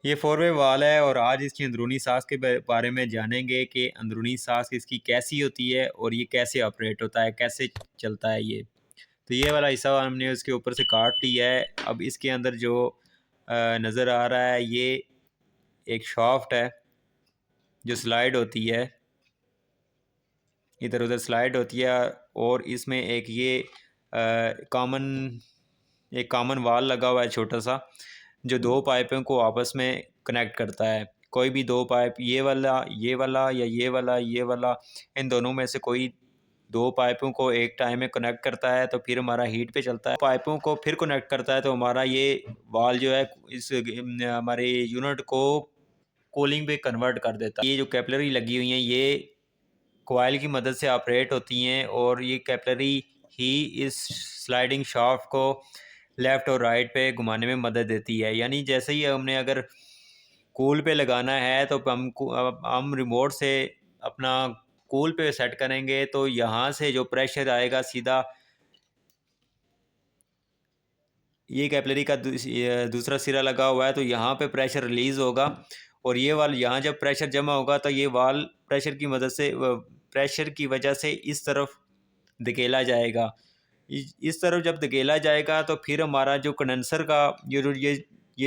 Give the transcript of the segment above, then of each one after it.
ये four way वाल है और आज इसकी अंदरूनी साख के बारे में जानेंगे कि अंदरूनी साख इसकी कैसी होती है और ये कैसे ऑपरेट होता है, कैसे चलता है ये। तो ये वाला हिस्सा हमने उसके ऊपर से काट लिया है। अब इसके अंदर जो नज़र आ रहा है ये एक शाफ्ट है जो स्लाइड होती है, इधर उधर स्लाइड होती है। और इसमें एक कॉमन वाल लगा हुआ है छोटा सा, जो दो पाइपों को आपस में कनेक्ट करता है। कोई भी दो पाइप, ये वाला या ये वाला, इन दोनों में से कोई दो पाइपों को एक टाइम में कनेक्ट करता है तो फिर हमारा हीट पे चलता है। पाइपों को फिर कनेक्ट करता है तो हमारा ये वाल जो है इस हमारे यूनिट को कूलिंग पे कन्वर्ट कर देता है। ये जो कैपिलरी लगी हुई हैं ये कॉइल की मदद से ऑपरेट होती हैं और ये कैपिलरी ही इस स्लाइडिंग शाफ्ट को लेफ़्ट और राइट पे घुमाने में मदद देती है। यानी जैसे ही हमने अगर कूल पे लगाना है तो हम रिमोट से अपना कूल पे सेट करेंगे तो यहाँ से जो प्रेशर आएगा सीधा ये कैपिलरी का दूसरा सिरा लगा हुआ है तो यहाँ पे प्रेशर रिलीज़ होगा और ये वाल यहाँ जब प्रेशर जमा होगा तो ये वाल प्रेशर की वजह से इस तरफ धकेला जाएगा। इस तरफ जब धकेला जाएगा तो फिर हमारा जो कंडेंसर का ये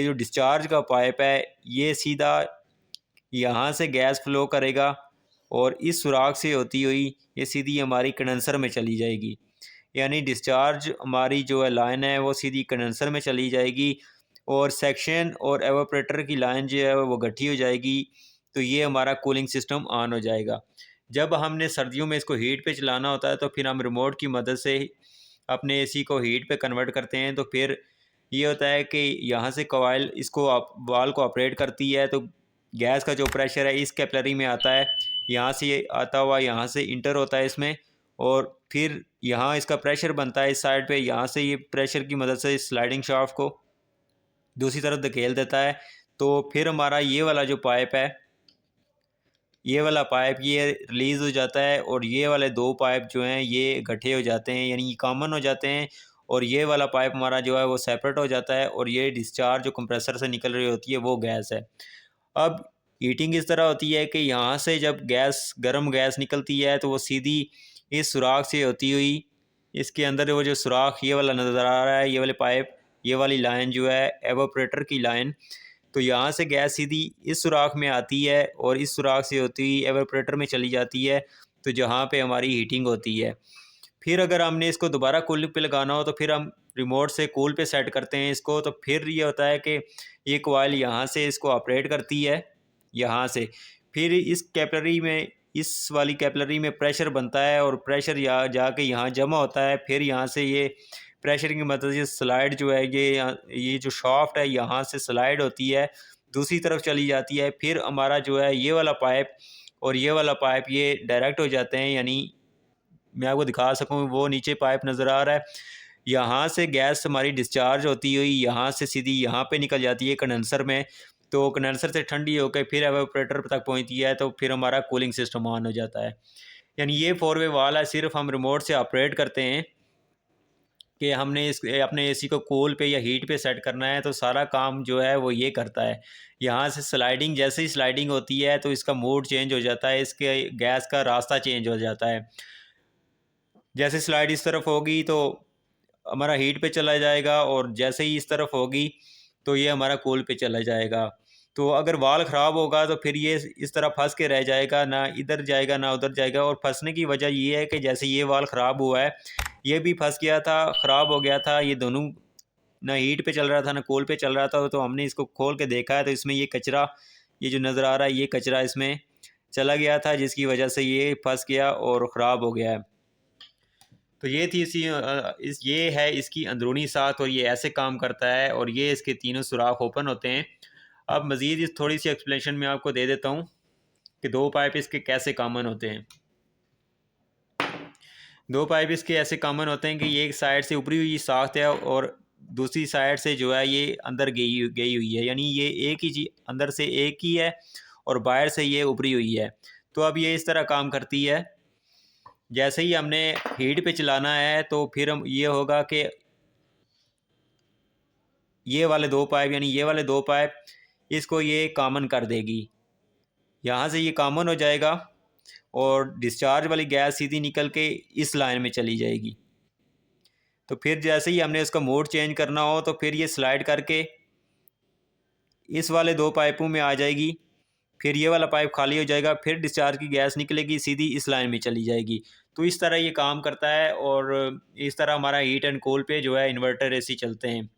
जो डिस्चार्ज का पाइप है ये सीधा यहाँ से गैस फ्लो करेगा और इस सुराख से होती हुई ये सीधी हमारी कंडेंसर में चली जाएगी। यानी डिस्चार्ज हमारी जो है लाइन है वो सीधी कंडेंसर में चली जाएगी और सेक्शन और एवापोरेटर की लाइन जो है वो गठी हो जाएगी। तो ये हमारा कूलिंग सिस्टम ऑन हो जाएगा। जब हमने सर्दियों में इसको हीट पे चलाना होता है तो फिर हम रिमोट की मदद से अपने एसी को हीट पे कन्वर्ट करते हैं। तो फिर ये होता है कि यहाँ से कॉइल इसको वाल को ऑपरेट करती है तो गैस का जो प्रेशर है इस कैपिलरी में आता है, यहाँ से ये आता हुआ यहाँ से इंटर होता है इसमें और फिर यहाँ इसका प्रेशर बनता है इस साइड पे। यहाँ से ये प्रेशर की मदद से इस स्लाइडिंग शाफ्ट को दूसरी तरफ धकेल देता है। तो फिर हमारा ये वाला पाइप ये रिलीज़ हो जाता है और ये वाले दो पाइप जो हैं ये इकट्ठे हो जाते हैं, यानी ये कॉमन हो जाते हैं और ये वाला पाइप हमारा जो है वो सेपरेट हो जाता है और ये डिस्चार्ज जो कंप्रेसर से निकल रही होती है वो गैस है। अब हीटिंग इस तरह होती है कि यहाँ से जब गर्म गैस निकलती है तो वो सीधी इस सुराख से होती हुई इसके अंदर वो जो सुराख ये वाला नज़र आ रहा है, ये वाले पाइप, ये वाली लाइन जो है एवापोरेटर की लाइन, तो यहाँ से गैस सीधी इस सुराख में आती है और इस सुराख से होती हुई एवापोरेटर में चली जाती है, तो जहाँ पे हमारी हीटिंग होती है। फिर अगर हमने इसको दोबारा कूलिंग पे लगाना हो तो फिर हम रिमोट से कूल पे सेट करते हैं इसको। तो फिर ये होता है कि ये कॉइल यहाँ से इसको ऑपरेट करती है, यहाँ से फिर इस वाली कैपिलरी में प्रेशर बनता है और प्रेशर यहाँ जाके यहाँ जमा होता है। फिर यहाँ से ये प्रेशर की मदद से स्लाइड जो है ये जो शाफ्ट है यहाँ से स्लाइड होती है, दूसरी तरफ चली जाती है। फिर हमारा जो है ये वाला पाइप और ये वाला पाइप ये डायरेक्ट हो जाते हैं, यानी मैं आपको दिखा सकूँ वो नीचे पाइप नज़र आ रहा है, यहाँ से गैस हमारी डिस्चार्ज होती हुई यहाँ से सीधी यहाँ पे निकल जाती है कंडेंसर में। तो कंडेंसर से ठंडी होकर फिर एवापोरेटर तक पहुँचती है तो फिर हमारा कूलिंग सिस्टम ऑन हो जाता है। यानी ये फोर वे वाल है, सिर्फ हम रिमोट से ऑपरेट करते हैं कि हमने अपने एसी को कूल पे या हीट पे सेट करना है तो सारा काम जो है वो ये करता है। यहाँ से स्लाइडिंग, जैसे ही स्लाइडिंग होती है तो इसका मूड चेंज हो जाता है, इसके गैस का रास्ता चेंज हो जाता है। जैसे स्लाइड इस तरफ होगी तो हमारा हीट पे चला जाएगा और जैसे ही इस तरफ होगी तो ये हमारा कूल पे चला जाएगा। तो अगर वाल ख़राब होगा तो फिर ये इस तरह फंस के रह जाएगा, ना इधर जाएगा ना उधर जाएगा। और फंसने की वजह ये है कि जैसे ये वाल ख़राब हुआ है, ये भी फंस गया था, ख़राब हो गया था। ये दोनों ना हीट पे चल रहा था ना कूल पे चल रहा था। तो हमने इसको खोल के देखा है तो इसमें ये कचरा, ये जो नज़र आ रहा है ये कचरा इसमें चला गया था, जिसकी वजह से ये फंस गया और ख़राब हो गया है। तो ये थी ये है इसकी अंदरूनी साख और ये ऐसे काम करता है और ये इसके तीनों सुराख ओपन होते हैं। अब मज़ीद इस थोड़ी सी एक्सप्लेनेशन में आपको दे देता हूँ कि दो पाइप इसके कैसे कॉमन होते हैं। दो पाइप इसके ऐसे कॉमन होते हैं कि ये एक साइड से ऊपरी हुई साख्त है और दूसरी साइड से जो है ये अंदर गई गई हुई है, यानी ये एक ही चीज अंदर से एक ही है और बाहर से ये ऊपरी हुई है। तो अब ये इस तरह काम करती है, जैसे ही हमने हीट पे चलाना है तो फिर हम ये होगा कि ये वाले दो पाइप, यानी ये वाले दो पाइप इसको ये कॉमन कर देगी। यहाँ से ये कॉमन हो जाएगा और डिस्चार्ज वाली गैस सीधी निकल के इस लाइन में चली जाएगी। तो फिर जैसे ही हमने इसका मोड चेंज करना हो तो फिर ये स्लाइड करके इस वाले 2 पाइपों में आ जाएगी। फिर ये वाला पाइप खाली हो जाएगा, फिर डिस्चार्ज की गैस निकलेगी, सीधी इस लाइन में चली जाएगी। तो इस तरह ये काम करता है और इस तरह हमारा हीट एंड कूल पे जो है इन्वर्टर एसी चलते हैं।